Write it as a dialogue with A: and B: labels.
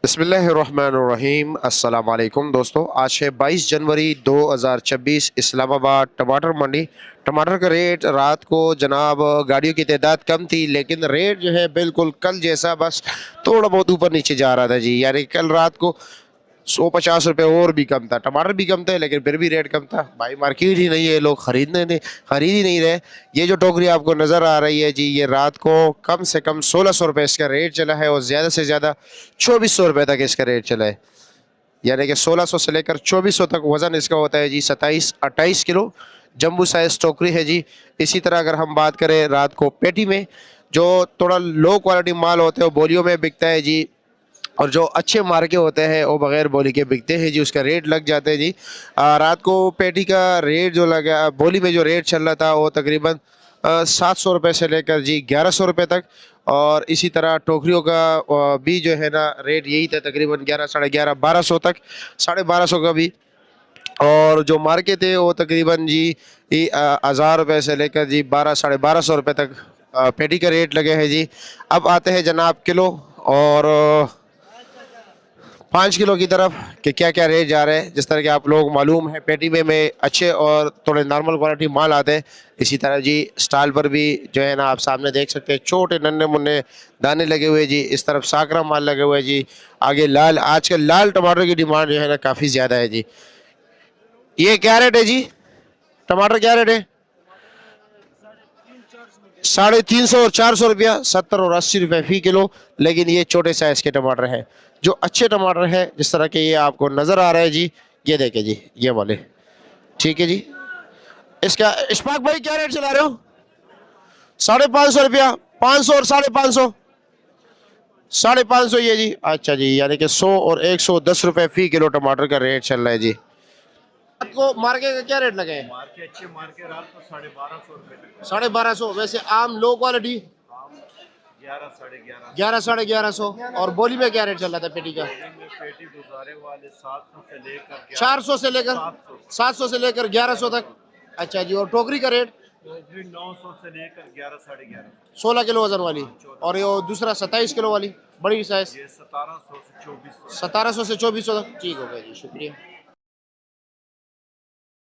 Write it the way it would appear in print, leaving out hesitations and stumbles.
A: बिस्मिल्लाहिर्रहमानिर्रहीम। अस्सलाम वालेकुम दोस्तों, आज है 22 जनवरी 2026। इस्लामाबाद टमाटर मंडी। टमाटर का रेट रात को जनाब गाड़ियों की तादाद कम थी, लेकिन रेट जो है बिल्कुल कल जैसा, बस थोड़ा बहुत ऊपर नीचे जा रहा था जी। यानी कल रात को 150 रुपये और भी कम था, टमाटर भी कम थे, लेकिन फिर भी रेट कम था भाई। मार्केट ही नहीं है, लोग खरीद ही नहीं रहे। ये जो टोकरी आपको नज़र आ रही है जी, ये रात को कम से कम 1600 रुपये इसका रेट चला है, और ज़्यादा से ज़्यादा 2400 रुपये तक इसका रेट चला है। यानी कि 1600 से लेकर 2400 तक वज़न इसका होता है जी। 27-28 किलो जम्बू साइज टोकरी है जी। इसी तरह अगर हम बात करें रात को पेटी में, जो थोड़ा लो क्वालिटी माल होते हैं वो बोलियों में बिकता है जी, और जो अच्छे मार्के होते हैं वो बगैर बोली के बिकते हैं जी। उसका रेट लग जाते हैं जी। रात को पेटी का रेट जो लगा, बोली में जो रेट चल रहा था वो तकरीबन 700 रुपये से लेकर जी 1100 रुपये तक। और इसी तरह टोकरियों का भी जो है ना रेट यही था, तकरीबन 11, साढ़े 11, 1200 तक, 1250 का भी। और जो मार्के थे वो तकरीबन जी 1000 रुपये से लेकर जी 12, 1250 रुपये तक पेटी का रेट लगे हैं जी। अब आते हैं जनाब किलो और 5 किलो की तरफ कि क्या क्या रेट जा रहे हैं। जिस तरह के आप लोग मालूम है, पेटी में अच्छे और थोड़े नॉर्मल क्वालिटी माल आते हैं। इसी तरह जी स्टॉल पर भी जो है ना आप सामने देख सकते हैं, छोटे नन्हे मुन्ने दाने लगे हुए जी। इस तरफ साकरा माल लगे हुए जी। आगे लाल, आजकल लाल टमाटर की डिमांड जो है ना काफ़ी ज़्यादा है जी। ये क्या रेट है जी? टमाटर क्या रेट है? 350 और 400 रुपया, 70 और 80 रुपये फी किलो। लेकिन ये छोटे साइज के टमाटर हैं। जो अच्छे टमाटर हैं जिस तरह के ये आपको नज़र आ रहा है जी, ये देखे जी, ये वाले, ठीक है जी। इसका इशफाक भाई क्या रेट चला रहे हो? 550 रुपया, 500 और 550, 550 ये जी। अच्छा जी, यानी कि 100 और 110 रुपये फी किलो टमाटर का रेट चल रहा है जी। आपको मार्के का क्या रेट लगे हैं?
B: मार्के अच्छे मार्के रात को 1250 रुपये,
A: 1250। वैसे आम लो क्वालिटी
B: 11 साढ़े 11,
A: 11, 1150। और बोली में क्या रेट चल रहा था पेटी का?
B: पेटी गुजारे वाले 700 से लेकर
A: 400 से लेकर 700 से लेकर 1100 तक। अच्छा जी। और टोकरी का रेट?
B: 900 से लेकर 11 साढ़े 11,
A: 16 किलो वजन वाली। और ये दूसरा 27 किलो वाली बड़ी साइज
B: ये 1700 से 2400।
A: 1700 से 2400 तक। ठीक हो गया जी, शुक्रिया।